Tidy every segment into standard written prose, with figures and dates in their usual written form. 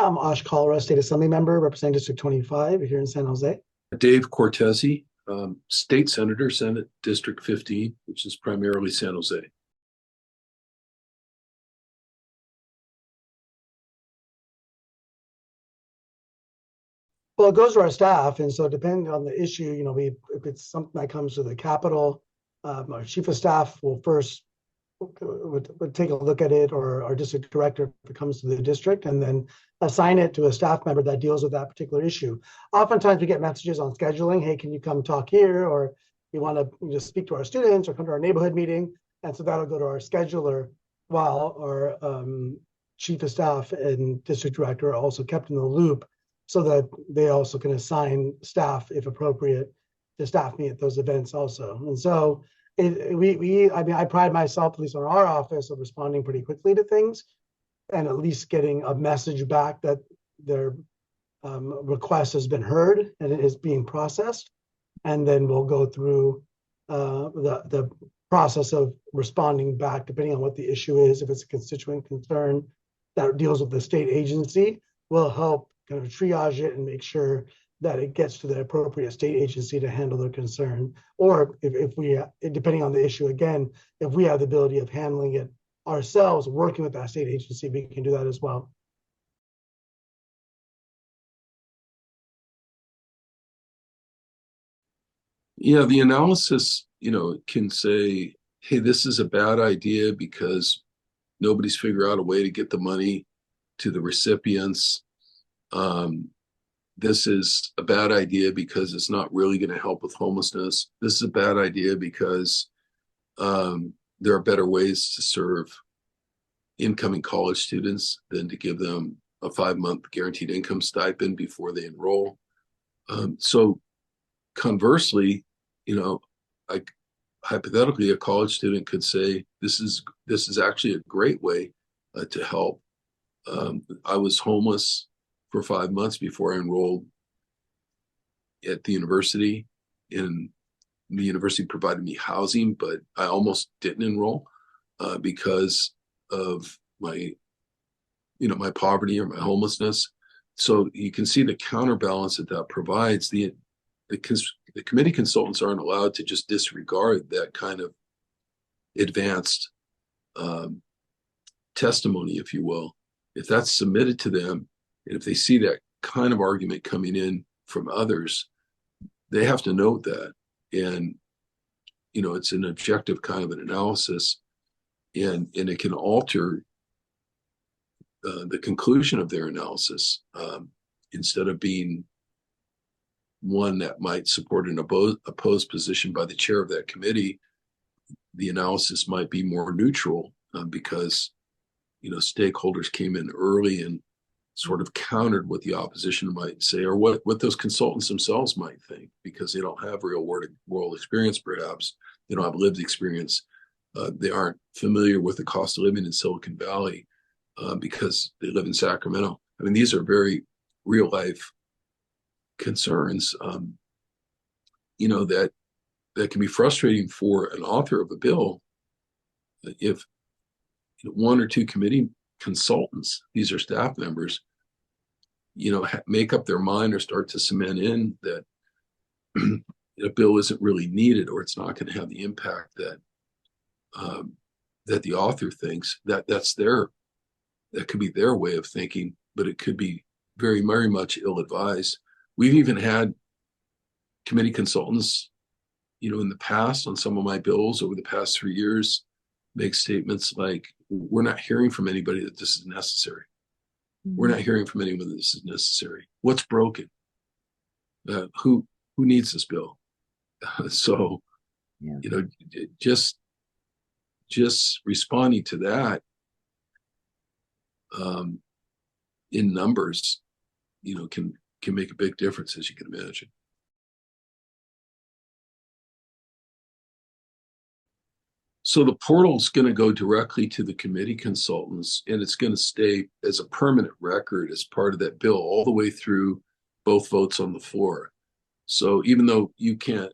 I'm Ash Kalra, State Assembly Member representing District 25 here in San Jose. Dave Cortese, State Senator, Senate District 15, which is primarily San Jose. Well, it goes to our staff, and so depending on the issue, if it's something that comes to the Capitol, our Chief of Staff will first would take a look at it, or our district director if it comes to the district, and then assign it to a staff member that deals with that particular issue. Oftentimes we get messages on scheduling, hey, can you come talk here? Or you want to just speak to our students or come to our neighborhood meeting. And so that'll go to our scheduler, while our chief of staff and district director are also kept in the loop so that they also can assign staff, if appropriate, to staff me at those events also. And so I pride myself, at least on our office, of responding pretty quickly to things and at least getting a message back that their request has been heard and it is being processed. And then we'll go through the process of responding back, depending on what the issue is. If it's a constituent concern that deals with the state agency, we'll help kind of triage it and make sure that it gets to the appropriate state agency to handle their concern. Or if we, depending on the issue, again, if we have the ability of handling it ourselves, working with that state agency, we can do that as well. Yeah, the analysis, can say, hey, this is a bad idea because nobody's figured out a way to get the money to the recipients. This is a bad idea because it's not really going to help with homelessness. This is a bad idea because there are better ways to serve incoming college students than to give them a 5-month guaranteed income stipend before they enroll. So conversely, hypothetically, a college student could say, this is actually a great way to help. I was homeless for 5 months before I enrolled at the university, and the university provided me housing, but I almost didn't enroll because of my poverty or my homelessness. So you can see the counterbalance that provides. The committee consultants aren't allowed to just disregard that kind of advanced testimony, if you will. If that's submitted to them, and if they see that kind of argument coming in from others, they have to note that. And, it's an objective kind of an analysis, and it can alter the conclusion of their analysis instead of being one that might support an opposed position by the chair of that committee. The analysis might be more neutral because, stakeholders came in early and sort of countered what the opposition might say, or what those consultants themselves might think, because they don't have real world experience, perhaps. They don't have lived experience. They aren't familiar with the cost of living in Silicon Valley because they live in Sacramento. I mean, these are very real life concerns, that can be frustrating for an author of a bill if one or two committee consultants, these are staff members, make up their mind or start to cement in that a bill isn't really needed, or it's not going to have the impact that the author thinks. That could be their way of thinking, but it could be very, very much ill-advised. We've even had committee consultants, in the past on some of my bills over the past 3 years, make statements like, we're not hearing from anybody that this is necessary. We're not hearing from anyone that this is necessary. What's broken? Who needs this bill? So, yeah. Just responding to that in numbers, can make a big difference, as you can imagine. So the portal is going to go directly to the committee consultants, and it's going to stay as a permanent record as part of that bill all the way through both votes on the floor. So even though you can't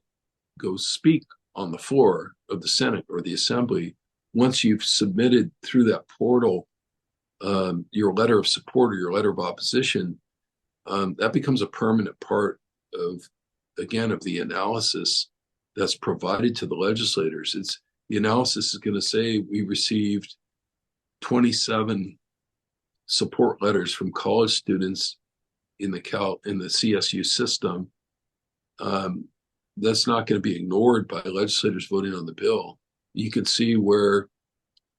go speak on the floor of the Senate or the Assembly, once you've submitted through that portal your letter of support or your letter of opposition, that becomes a permanent part of, again, of the analysis that's provided to the legislators. It's the analysis is going to say we received 27 support letters from college students in the CSU system. That's not going to be ignored by legislators voting on the bill. You can see where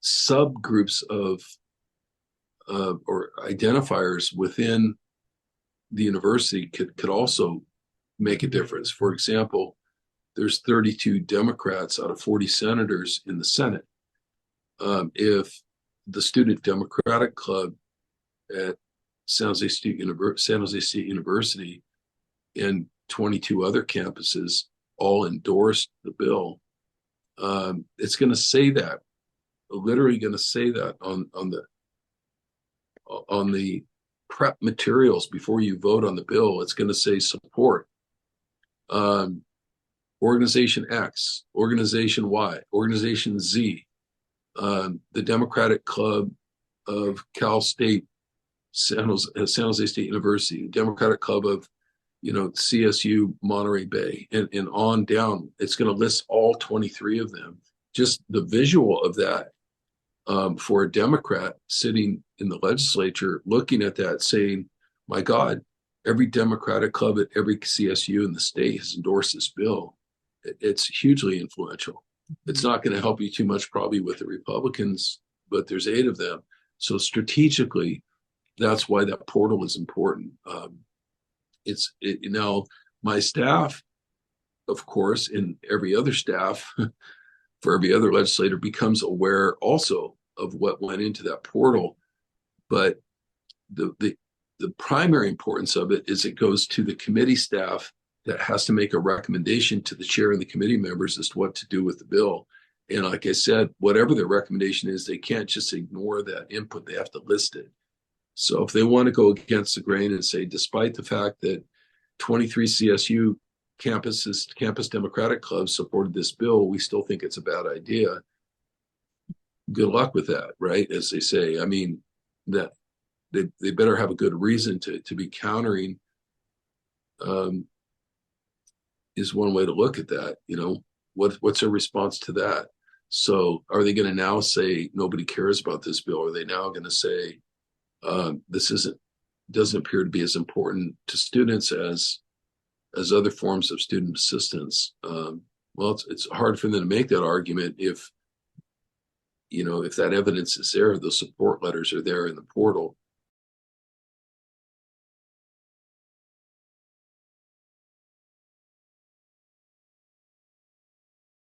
subgroups of or identifiers within the university could also make a difference. For example, there's 32 Democrats out of 40 senators in the Senate. If the Student Democratic Club at San Jose State University and 22 other campuses all endorsed the bill, it's going to say that, literally going to say that on the prep materials before you vote on the bill. It's going to say support Organization X, Organization Y, Organization Z, the Democratic Club of Cal State, San Jose State University, Democratic Club of, CSU Monterey Bay, and on down. It's going to list all 23 of them. Just the visual of that, for a Democrat sitting in the legislature looking at that saying, my God, every Democratic club at every CSU in the state has endorsed this bill. It's hugely influential. It's not going to help you too much probably with the Republicans, but there's 8 of them. So strategically, that's why that portal is important. Now, my staff, of course, and every other staff for every other legislator becomes aware also of what went into that portal. But the primary importance of it is it goes to the committee staff that has to make a recommendation to the chair and the committee members as to what to do with the bill. And like I said, whatever their recommendation is, they can't just ignore that input. They have to list it. So if they want to go against the grain and say, despite the fact that 23 CSU campus Democratic clubs supported this bill, we still think it's a bad idea. Good luck with that, right? As they say, I mean, that they better have a good reason to be countering, is one way to look at that. What's their response to that? So are they going to now say nobody cares about this bill? Are they now going to say this doesn't appear to be as important to students as other forms of student assistance? Well, it's hard for them to make that argument if that evidence is there, those support letters are there in the portal.